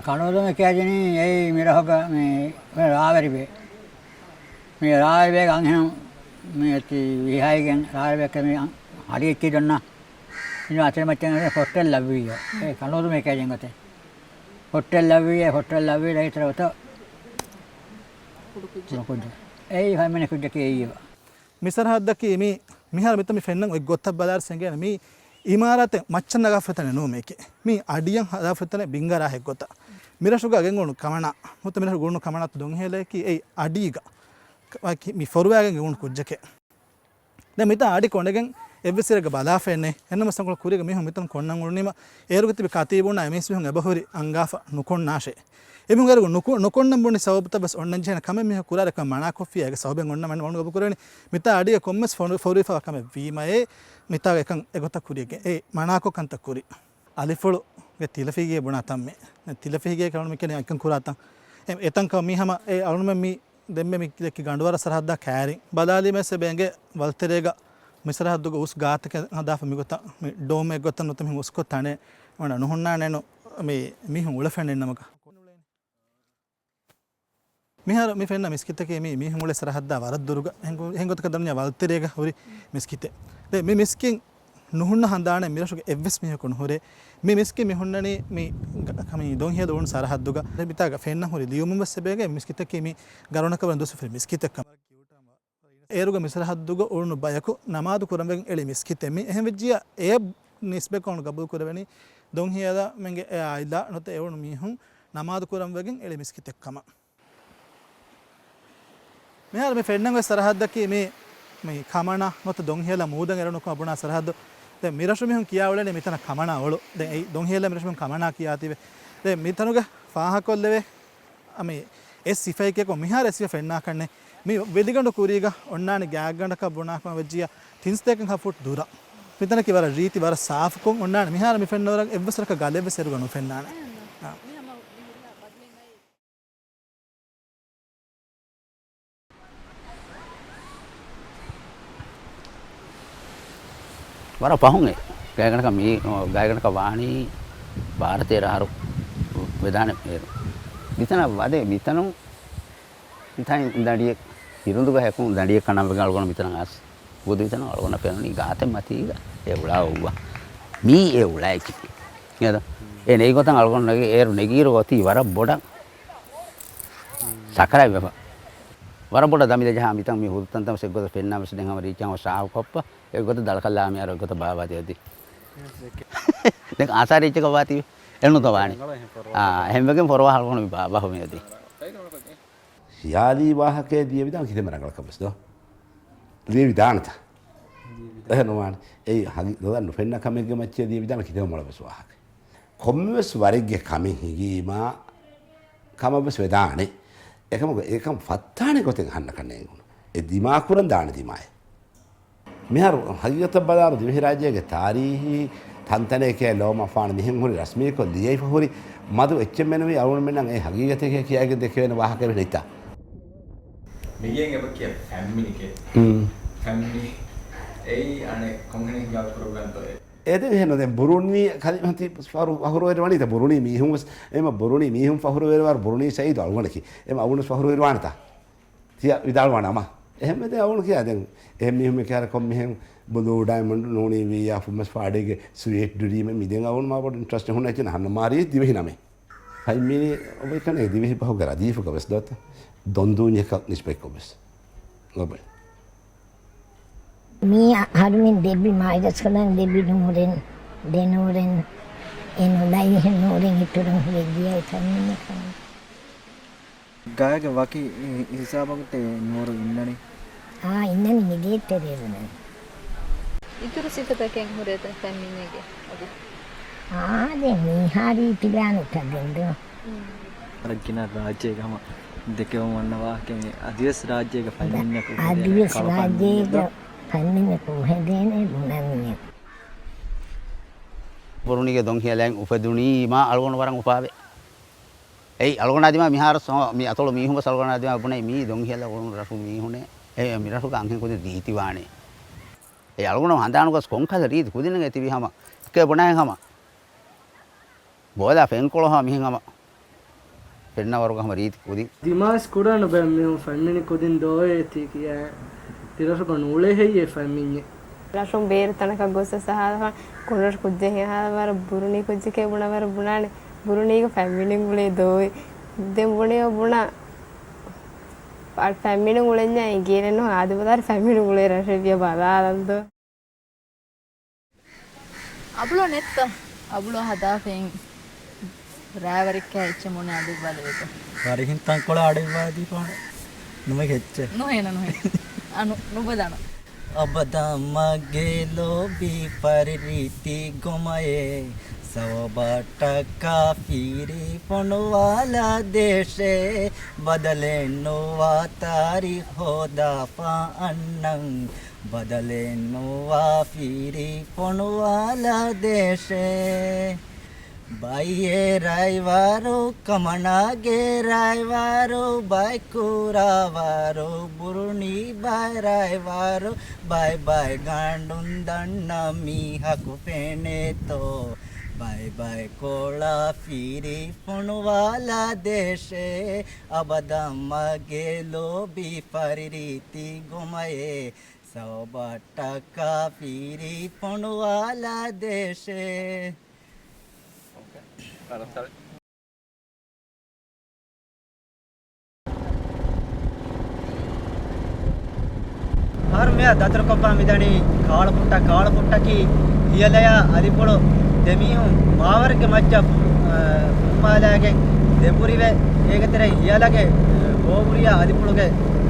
කනෝදම කැජනි ඒ මිරහක මේ රාවරිබේ මේ රාවරිබේ ගංහෙන මේ ති විහායගෙන් රාවරිබේ මේ හරිය කිදන්න ඉතින් අතේ මචං හොටෙල් ලැබුවිය ඒ කනෝදම කැජෙන් ගතේ හොටෙල් ලැබුවිය රයිතරවත කුඩු ඒ හැමනේ කුඩකේ ඊව මිසරහද්දකී මේ මිහාර මෙතන මේ ෆෙන්නන් ඔය ගොත්ත බලාර සංගයන මේ ඉමාරත මච්චන් නගාෆතන නෝ මේකේ මේ අඩියන් හදාෆතන බින්ගරා හෙග්ගොත මිරසුගගෙන් ගොණු කමන මුත මිරසු ගොණු කමනත් දොන් හෙලකි ඒ අඩීග මේ ෆොරුවාගෙන් ගොණු කුජ්ජකේ දැන් මිත අඩි කොණගෙන් එව්විසරක බලාෆෙන්නේ එන්නම සංගල කුරිග මෙහු මෙතන කොන්නන් ගොණුනිම ඒරුගති කතීබුණ එමෙස් මෙහු එබහොරි අංගාෆ නුකොන්නාෂේ එමුන් ගරු නොකොන්නම් බොනි සවබත බස් ඔන්නන් ජන කම මෙහ කුරාරක මනා කොෆිය එක සවබෙන් ඔන්න මන් වණු ඔබ කරන්නේ මිත අඩිය කොම්මස් ෆොරිෆා කම වීමයේ මිතා එකන් එගොත කුරියගේ ඒ මනාකො කන්ත කුරි අලිෆොළු ගේ තිලෆීගේ බොනා තම්මේ තිලෆීගේ කවුණු මෙකනේ එකන් කුරාතන් එතන් කම මිහම ඒ අරුණ මි දෙම්මෙ මි කිලකි ගඬවර සරහද්දා කෑරි බදාලි මෙස බෙන්ගේ වල්තරේග මිසරහද්දුග උස් ගාතක හදාෆ මිගොත මේ ඩෝම එගොත නොත මි උස්කො තනේ වණ නොහොන්නා නේනෝ මේ මිහුන් උලෆෙන්නේ නමක මිහාර මේ ෆෙන්න මිස්කිතකේ මේ මිහුන් උල සරහද්දා වරද්දුරුග හෙන්ගොතක දන්නා වල්තරේග හොරි මිස්කිතේ මේ මිස්කින් නුහුන්න හඳාන මිරසුක එවස් මිහ කොන හොරේ මේ මිස්කි මිහුන්නනේ මේ කමි දොන් හිය දොන් සරහද්දුග බිතාග ෆෙන්න හොරි ලියුම බස්සබේගේ මිස්කිතකේ මේ ගරණක වරන් දොස් ෆෙ මිස්කිතක ඒරුග මිසරහද්දුග උරුණු බයකු නමාදු කුරම්වෙන් එලි මිස්කිතේ මේ එහෙම විජ්ජිය ඒ නිස්බේ කොන ගබුල් කරවෙනි දොන් හියදා මෙන්ගේ ආයිලා නොත එවුණු මිහුන් නමාදු කුරම්වෙන් එලි මිස්කිතකම මෙහාර මේ ෆෙන්නන් වෙ සරහද්දකේ මේ කමන නොත දොන් හියලා මූදන් එරනක අබුණා සරහද්ද දැන් මිරසු මිහුන් කියාවලනේ මෙතන කමන අවලු දැන් ඒ දොන් හියලා මිරසු මිහුන් කමනා කියාතිවේ දැන් මෙතනුග පාහකොල්ලවේ මේ එස් සිෆයිකේ කො මිහාර එස් ෆෙන්නා කන්නේ මේ වෙදිගඬ කුරීග ඔන්නානි ගෑගඬක බොනාකම වෙජ්ජිය තින්ස්තේකන් හෆුට් දුර මෙතන කිවර රීති වර සාෆ් කොන් ඔන්නානි මිහාර මි ෆෙන්නවරක් එවසරක ගලෙව සෙරුගනු ෆෙන්නානේ වර පහුනේ ගෑගණක මේ ගෑගණක වාණි ಭಾರತೀಯ ರಾರು ವಿಧಾನ ಬಿತನ ಅದೇ ಬಿತನು ಇಂಥಾಯಿ ದಂಡಿಯ ಇರುಂದುಗ ಹಾಕು ದಂಡಿಯ ಕಣ್ಣಗೆ ಅಳ್ಕೊಂಡು ಬಿತನ ಆಸ್ ಓದು ಬಿತನ ಅಳ್ಕೊಂಡು ಪೇನು ಈಗ ಆತೆ ಮತ್ತೆ ಈಗ ಎವಳ ಹೂವ ಮೀ ಎವಳ ಆಯ್ತು ಯಾವ್ದು ಏ ನೆಗೆ ಗೊತ್ತಂಗೆ ಅಳ್ಕೊಂಡಾಗ ಏರು ನೆಗೀರು ಗೊತ್ತಿ ವರ ಬೊಡ ಸಕ್ಕರೆ ವ್ಯವ ವರ ಬೊಡ ದಮಿದ ಜಹ ಬಿತಂಗ ಮೀ ಹುಡುತಂತ ಸೆಗ್ಗೋದ ಪೆನ್ನ ಮಸಡೆ ಹಮ ರೀಚಾವ ಸಾವು ಕೊಪ್ಪ ಎಗ್ಗೊತ್ತ ದಳಕಲ್ಲ ಆಮ್ಯಾರ ಗೊತ್ತ ಬಾವಾದಿ ಅದಿ දැන් ආසාරීච්ච කවාති එන්නු තවානේ හැමගෙන් පොරව හල්කොන බහමෙදී යාලි වාහකේ දිය විදාන කිතේ මරංගල කබස්ද දිය විදානත එහෙනවාන ඒ හගි දොදන්න ෆෙන්න කමෙක්ගේ මච්චේ දිය විදාන කිතේ මොළබස් වාහක කොම්මස් වරිග්ගේ කමෙන් හිගීමා කමබස් වේදානේ ඒකම ෆත්තානේ කොතෙන් හන්න කන්නේ ඒ දිමා කුරන් දාන දිමාය මෙහර හගිගත බදාර දිවි රාජ්‍යයේ තාරීහි තන්තනේකේ ලෝම ෆාන මිහින් හොරි රස්මී කො දියයි හොරි මදු එච්චෙමෙනුයි අරුණ මෙන්නම් ඒ හගිගතේ කියාගේ දෙක වෙන වාහක වෙන හිතා මිගෙන් එබ කිය ෆැමිලිකේ ෆැමිලි ඒ අනේ කොංගනේ ගාව ප්‍රෝග්‍රෑම් තෝ ඒද එහෙනම් දැන් බුරුණි කලිමන්ති ස්වරු අහුර වෙර වණිත බුරුණි මිහුම් එම බුරුණි මිහුම් ෆහුර වෙර වර බුරුණි සයිද අල්වණකි එම අවුණස් ෆහුර වෙර වණත තිය විදාල් වණම එහෙම දැන් අවුණ කියා දැන් එහෙම මිහුම් කාර කොම් මෙහෙම බොදෝ ඩයමන්ඩ් නෝනි වී ආෆුමස් පාඩේගේ ස්වීට් ඩ්‍රීම මිදෙන් අවුණ මාපොඩ ඉන්ට්‍රස්ට් හොන නැචන හන්න මාරි දිවෙහි නමේ හයි මිනි ඔබ කනේ දිවෙහි පහු කරා දීෆ කවස් දොත් දොන්දුන්‍ය කක් නිස්පෙක් කොබස් ගොබල් මේ හරුමින් දෙබි මායිගස් කලන් දෙබි නුරෙන් දෙනුරෙන් එනොලයි නුරෙන් හිටුරුම් වෙගියයි තන්නේ කන ගායක වකි හිසාබකට නෝරු ඉන්නනේ ඉන්නනේ මිදේටරේනේ ඉතුරු සිතතකෙන් හොරේත පැමිණෙගේ ඔබ දැන් මේ හරි පිළානට දෙන්න අරගෙන රාජ්‍යයකම දෙකම වන්නවා කියන්නේ අධිවස් රාජ්‍යයක පැමිණෙන්නක අධිවස් රාජ්‍යයක පැමිණෙන්නක හැදෙන්නේ මොනන්නේ බුරුණිගේ දොන් හියලෙන් උපදුණී මා අලගොන වරන් උපාවේ ඒ අලගොන ආදිමා මිහාර මේ අතොල මීහුඹ සල්ගොන ආදිමා බුනේ මී දොන් හියල වරුන් රසු මීහුනේ ඒ මිරසු ගංගෙන් කුදි දීති වානේ ඒ අලගොන හඳානුකස් කොන්කද රීති කුදිනගේ තිබිහම එක බොණායන් හම බෝලා ෆෙන්කොලහ මිහින් හම පෙන්න වරුගම රීති කුදි දිමාස් කුඩාන බෑ මේ ෆැමිලි කුදින් දෝයේ ති කිය තිරස බනුලේ හේයේ ෆැමිලි රසුම් බේර තනක ගොස්ස සහව කුරස් කුද්දේ හාවර බුරුණි කුජ්ජකේ බුණවර බුණානේ බුරුණීක ෆැමිලි ගුලේ දෝයි දෙම් බුණේ බුණා පාල් ෆැමිලි ගුලෙන් ඥා ගේරෙනෝ ආදිවදාර ෆැමිලි ගුලේ රෂවිය බලාලන්ද අබුලෝ නෙත්ත අබුලෝ හදාපෙන් රෑවරික්ක එච්ච මොනේ අදු බලවෙක වරිහින් තංකොළ ආඩේවාදී පාන නුම ගෙච්ච නොහෙන අනු නුබදන අබදමගේ ලෝබී පරිරීති ගොමයේ සවබටකා පීරි පොනුවාලා දේශේ බදලෙන්නවා තාරි හෝදාපා අන්නං බදලෙන්නවා පීරි පොනුවාලා දේශේ බයියේ රයිවාරු කමනාගේ රයිවාරු බයිකුරාවාරු බුරුණි බයි රයිවාරු බයි බයි ගාඬුන් දන්නමි හකු පෙනේතෝ බයි බයි කොලා පීරි පොනුවාලා දේශේ අබදම්මගේ ලෝබී පරිරීති ගොමයේ සවබට්ටකා පීරි පොනුවාලා දේශේ ආර්මයා දතර කොප්පා මිදණි කාල පුට්ටකි හියලය අලිපොළ දෙමිහුන් මාවර්ග මච්ච උම්මාලාගෙන් දෙපුරිවේ ඒකතර හියලගේ බෝගුරියා අලිපොළගේ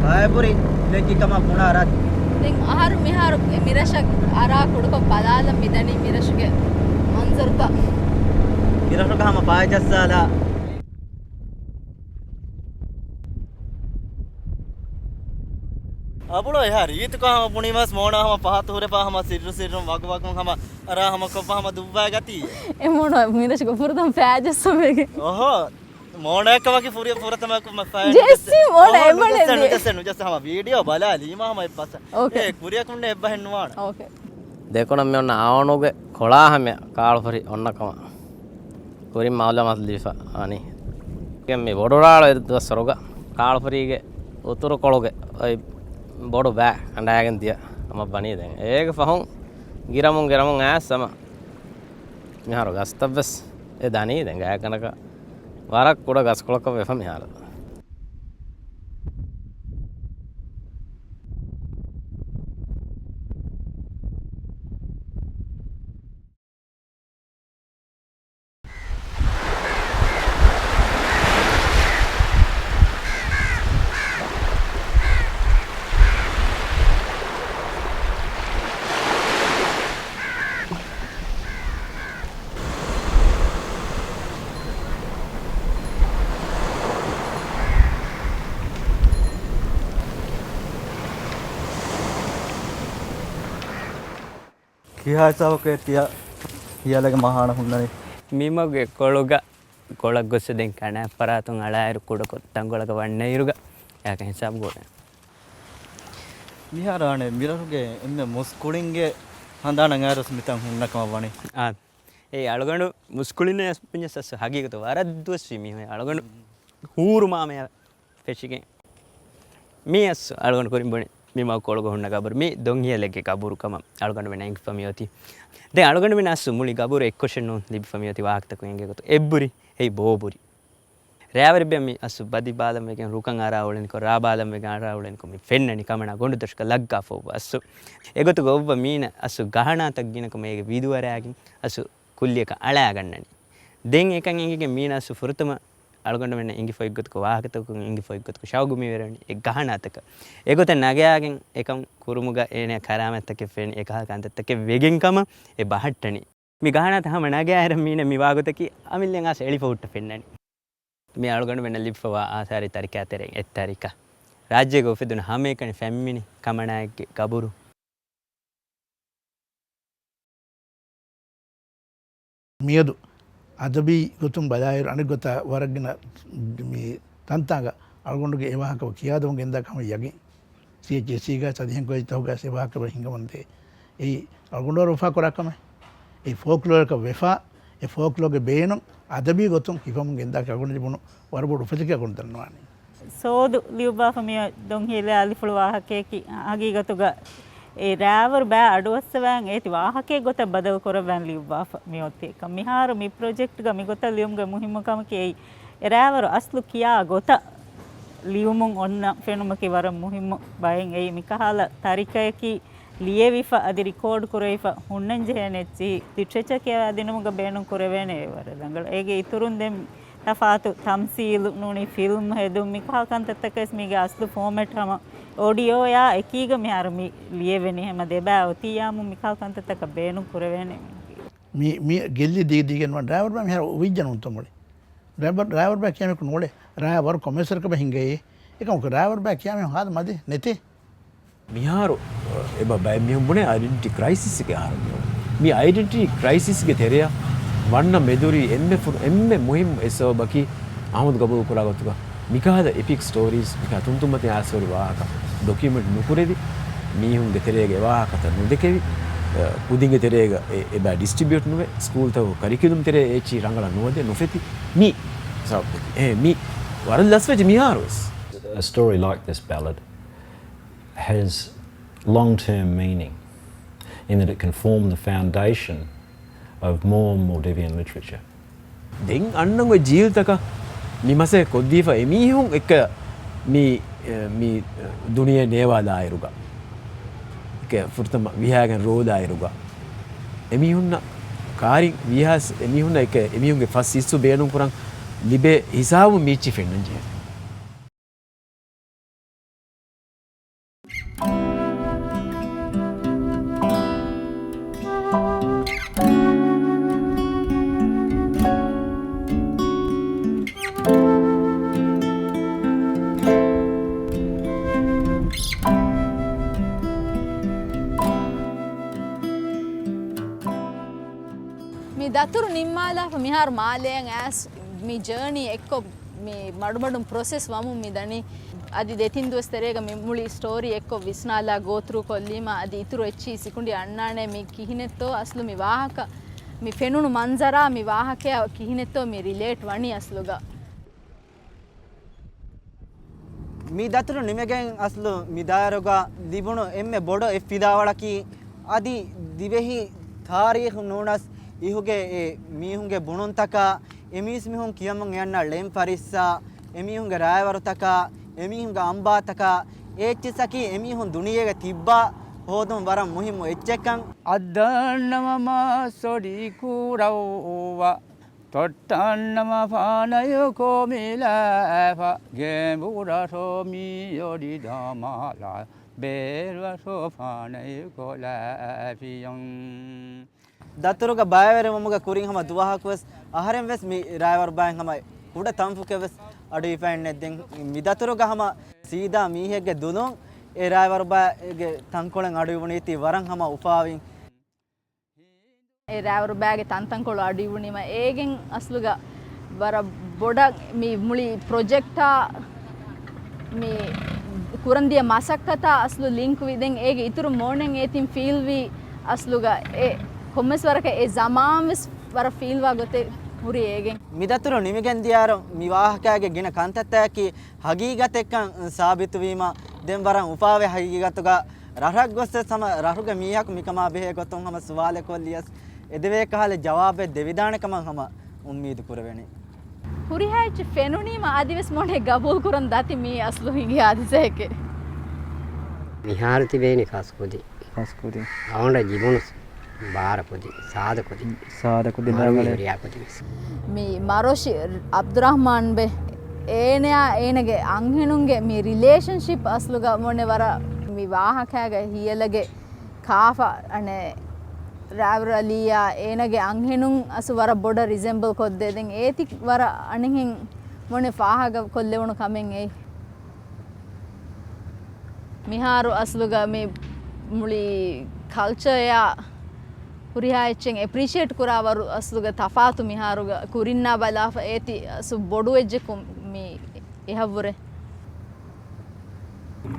ආයපුරි ලෙකිකම පුණාරත් දෙන් ආහාර මිහාර මිරෂක් ආරා කුඩක බලාල මිදණි මිරෂගේ මන්සර්ක මිරෂකම පායජස්සාලා අබුලෝ එහා රීතුකම පුණිවස් මොනහම පහතුරේ පහම සිරු වගවගම හම අරහම කොපහම දුබ්බා ගති ඒ මොන මිරෂක පුරතම් පායජස්සමගේ ඔහෝ මොනකමගේ පුරිය පුරතම ෆයිල් ජෙස්සි මොන එබනේ ජස්සම වීඩියෝ බලා ලීමාම පස්ස ඒ කුරිය කුන්නේ එබ්බහෙන් නුවාන ඕකේ දෙකොන මෙ ඔන්න ආවනෝගේ කොලාහම කාලපරි ඔන්නකම කුරින් මවල මස් ලීෆා අනි කෙම්මේ බොඩොරාල දවසරොග කාලපරිගේ උතුරු කොළගේ ඔය බොඩු බෑ අඬාගෙන තිය අම බණී දැන් ඒක ෆහුන් ගිරමුන් ඈස්සම මිහාර ගස්තබ්බස් ඒ දණී දැන් ගෑ කනක වරක් කුඩ ගස් කොලක වෙෆ මිහාර කියාසාවකේ තිය හියලගේ මහාන හුන්නනේ මීමගේ කොළුග කොළක් ගොස්ස දෙන් කන පරාතුන් අලායරු කුඩ කොත්තංගොලක වන්න ඉරුග යක හිසාබ ගොඩ මිහාරානේ මිරරුගේ එන්න මුස්කුලින්ගේ හඳාන ඈරස් මිතන් හුන්නකම වනේ ඒ අලගඬු මුස්කුලින යස්පිඤ්ඤ සස්ස හගීකත වරද්දුව ස්විමි හොය අලගඬු හූරු මාමය ෆෙෂිකෙන් මියස් අලගඬු කොරින් බොනේ මීම කොළග හොන්න ගබර මේ දොන් හියලගේ කබුරු කම අලගඬු වෙනයින් ෆමියෝති දැන් අලගඬු වෙන අස්සු මුලි ගබුරු එක්කොෂන් නෝ ලිබි ෆමියෝති වාක්තක වෙන්ගේකතු එබ්බුරි හේ බෝබුරි රෑවරි බෙමි අස්සු බදි බාලම් වෙකෙන් රුකන් ආරාවලෙන් කො රා බාලම් වෙකෙන් ආරාවලෙන් කො මි ෆෙන්නනි කමන ගොඬු දෂ්ක ලග්ගා ෆොබ අස්සු එගොතු ගොබ්බ මීන අස්සු ගහනාතක් ගිනක මේගේ වීදුවරයාකින් අස්සු කුල්ලියක අලෑ ගන්නනි දෙන් එකන් එංගගේ මීන අස්සු ෆුරුතම අලගොඬ වෙන ඉංගි ෆොයිග්ගතක වාහකතක ඉංගි ෆොයිග්ගතක ශවගුමි වෙරණි එක් ගහනාතක එගොත නගයාගෙන් එකම් කුරුමුග එනේ කරාමැත්තක ෆෙන් එකහ කන්තත්තක වෙගෙන්කම ඒ බහට්ටනි මි ගහනාත හැම නගයා හැර මීන මි වාගතකි අමිල්ලෙන් ආස එලි ෆොට්ට ෆෙන්නනි මේ අලගොඬ වෙන ලිප්පවා ආසාරි තරිකා තෙරෙන් එත්තරිකා රාජ්‍යක උපදුන හැම එකනේ ෆැමිනි කමනායකගේ කබුරු මියදු අදබී ගොතුම් බදායර අනිගොත වරගෙන මේ තන්තාග අල්ගොන්ඩුගේ ඒවාහකව කියාදවුන් ගෙන්දකම යගින් CHSCග සදිහෙන් කොයි තවග සේවාහකව හිඟවන්තේ ඒ අල්ගොන්ඩුවර උෆා කොරක්කම ඒ ෆෝක්ලෝරක වෙෆා ඒ ෆෝක්ලෝගේ බේනම් අදබී ගොතුම් කිපමුන් ගෙන්දක අල්ගොන්ඩු තිබුණු වරබොඩ උපතික කොන්තරනවානේ සෝදු ලියුබාෆමිය දොන් හිල අලිෆුළු වාහකේකි හගීගතුග ඒ රෑවර් බෑ අඩුවස්සවෑන් ඒති වාහකේ ගොත බදව කොරවෑන් ලියුබාෆ මියොත්තේ කම් මිහාර මි ප්‍රොජෙක්ට් ග මිගොත ලියුම්ග මුහිම්මකම කේයි එරෑවර අස්ලු කියා ගොත ලියුමුන් ඔන්න ෆෙනුමකි වර මුහිම්ම බයෙන් ඒ මිකහල තරිකයකි ලියවිෆ අදි රිකෝඩ් කුරේෆ හුන්නන් ජෙනෙච්චි ලිටරේචර් කියා දිනමුග බේනුම් කුරවේනේ වර දඟල ඒගේ ඉතුරුන් දෙම් තෆාතු තම්සීල් නුනි ෆිල්ම් හෙදුම් මිකහ කන්තත්තකස් මිගේ අස්ලු ෆෝමැට් හම ඔඩියෝ යා එකීග මිහාර මි ලියවෙනේ හැම දෙබෑ ඔතියාමු මිකහ කන්තත්තක බේනුම් කුරවේනේ මි ගෙල්ලි දීගෙන වන් ඩ්‍රයිවර් බා මිහාර විජ්ජන උන්තමොලි ड्राइवर बैग क्या को नोड़े ड्राइवर कॉमर्सर का हिंगे एक ड्राइवर बैग क्या में हाथ मदे नेते මිහාරු එබ බයි මිහුඹුනේ ඩෙන්ටිටි ක්‍රයිසිස් එක ආරම්භ මේ ඩෙන්ටිටි ක්‍රයිසිස් එක තෙරයා වන්න මෙදුරි එම්මෙ මුහිම් එසෝ බකි ආමුද් ගබු කුරා ගතුක මිකාද එපික් ස්ටෝරීස් මිකා තුන්තුම්මති ආසෝරි වාහක ඩොකියුමන්ට් නුකුරේදි මීහුන්ගේ තෙරේගේ වාහකත නුදෙකෙවි පුදින්ගේ තෙරේග එබා ඩිස්ට්‍රිබියුට් නුවේ ස්කූල් තව කරිකියුලම් තෙරේ ඒචි රංගල නුවදේ නොෆෙති මී මී වරදස් වෙච්ච මිහාරුස් A story like this ballad has long-term meaning in that it can form the foundation of more Maldivian literature. දැන් අන්නංග ජීවිතක මිමසේ කොද්දීෆා එමිහුන් එක මේ දුනියේ නේවාදායරුග එක ෆුර්තම විහාගෙන් රෝදායරුග එමිහුන්න කාරි විහාස් එමිහුන්න එක එමිහුන්ගේ ෆස් ඉස්සු බේනුම් පුරන් ලිබේ හිසාව මීචි ෆෙන්නන්ජේ දතුරු නිම්මාලා මිහාර මාලයෙන් ඇස් මේ ජර්නි එක්ක මේ මඩුමඩුම් ප්‍රොසෙස් වමු මේ දනි අදි දෙතින් දුවස් තරේග මේ මුලි ස්ටෝරි එක්ක විස්නාලා ගෝත්‍රු කොල්ලීම අදි ඉතුරු එච්චි සිකුණ්ඩි අන්නානේ මේ කිහිනෙත්තෝ අස්ලු මේ වාහක මේ ෆෙනුණු මන්සරා මේ වාහකය කිහිනෙත්තෝ මේ රිලේට් වණි අස්ලුග මේ දතුරු නිමගෙන් අස්ලු මිදායරග දිබුණු එම්මෙ බොඩ එෆ්ෆිදාවලකි අදි දිවෙහි තාරීඛ නෝනස් ඉහුගේ ඒ මීහුන්ගේ බුණුන්තක එමීස් මිහුන් කියමන් යන්න ලෙම් පරිස්සා එමීහුන්ගේ රායවරුතක එමීහුන්ගේ අම්බාතක ඒච්චසකි එමීහුන් දුනියේගේ තිබ්බා හෝදුම් වරම් මුහිමු එච්චකන් අද්දන්නම සොඩි කුරව්වා තොට්ටන්නම පානය කොමිලාප ගෙඹුරසෝ මියොඩි දමාලා බේරවසෝ පානය කොලාපියන් දතුරුග බයවර මමුග කුරින් හම දුවහකවස් අහරෙන් වෙස් මි රායවර් බයන් හම උඩ තම්ෆුකවස් අඩු ඉෆෙන් නෙද්දෙන් මි දතුරුග හම සීදා මීහෙගේ දුනුන් ඒ රායවර් බයගේ තංකොලෙන් අඩු වුණීති වරන් හම උපාවින් ඒ රායවර් බයගේ තන්තංකොල අඩු වුණීම ඒගෙන් අස්ලුග වර බොඩ මි මුලි ප්‍රොජෙක්ටා මි කුරන්දිය මසක්කතා අස්ලු ලින්ක් විදෙන් ඒගේ ඉතුරු මෝර්නින් ඒතින් ෆීල් වි අස්ලුග ඒ කොම්මස් වරක ඒ ජමාමස් වර ෆීල්වා ගොතේ හුරි ඒගෙන් මිදතුරු නිමිගෙන් දියාර මිවාහකයාගේ ගින කන්තත්තයකි හගීගත එක්කන් සාබිතු වීම දෙන් වරන් උපාවේ හගීගතුග රහක් ගොස්ස සම රහුග මීහක් මිකමා බෙහෙ ගොතුන් හම සවාලේ කොල්ලියස් එදවේ කහල ජවාබේ දෙවිදානකම හම උම්මීද කුරවෙනි හුරි හැච් ෆෙනුනීම ආදිවස් මොනේ ගබුල් කුරන් දති මී අස්ලු හිගේ ආදිසේකේ මිහාර තිබේනි කස්කුදි අවුන්ට ජීවුණු ಬಾರಪುದಿ ಸಾದಕುದಿ ಮೀ ಮರೋಶಿ ಅಬ್ದುರಹ್ಮಾನ್ ಬೆ ಏನೆಯ ಏನಗೆ ಅಂಹೆನುಂಗೆ ಮೀ ರಿಲೇಶನ್ಶಿಪ್ ಅಸ್ಲುಗ ಮೊನ್ನೆ ವರ ಮೀ ವಾಹಕಾಗ ಹಿಯಲಗೆ ಕಾಫ ಅಣೆ ರಾವ್ರ ಅಲಿಯ ಏನಗೆ ಅಂಹೆನುಂ ಅಸು ವರ ಬೊಡ ರಿಸೆಂಬಲ್ ಕೊದ್ದೆದೆಂ ಏತಿ ವರ ಅಣಿಹಿಂ ಮೊನ್ನೆ ಫಾಹಗ ಕೊಲ್ಲೆವಣು ಕಮೆಂ ಏ ಮಿಹಾರು ಅಸ್ಲುಗ ಮೀ ಮುಳಿ ಕಲ್ಚರ್ ಯಾ ಹುರಿಹಾ ಎಚ್ಚೆಂಗ್ ಎಪ್ರಿಷಿಯೇಟ್ ಕುರಾವರು ಅಸ್ಲುಗ ತಫಾತು ಮಿಹಾರುಗ ಕುರಿನ್ನಾ ಬಲಾಫ ಏತಿ ಅಸು ಬೊಡು ಎಜ್ಜೆ ಮಿ ಎಹವ್ವರೆ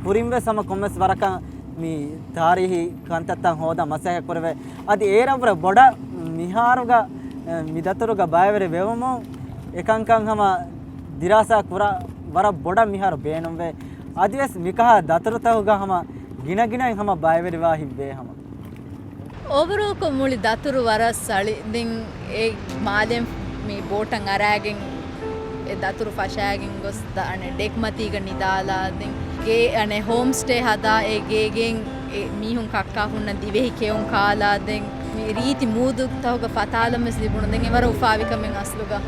පුරිම්ව සම කොමස් වරකන් මේ තාරිහි කන්තත්තන් හෝදා මසහ කරවේ අදි ඒරවර බොඩ මිහාරුග මිදතරුග බයවර වෙවමෝ එකංකන් හම දිරාසා කුර වර බොඩ මිහාරු බේනොම්වේ අදිවස් මිකහ දතරුතහුග හම ගිනගිනයි හම බයවර වා හිබ්බේ හම overall ko muli daturu wara sali din e maadem mi botan aragen e daturu fashagen gos da ane dekmati ga nidala din ge ane home stay hada e gegen mihun kakka hunna divehi keun kala din mi riti mudu tawga fatala mes libun din evara ufavi kamen asluga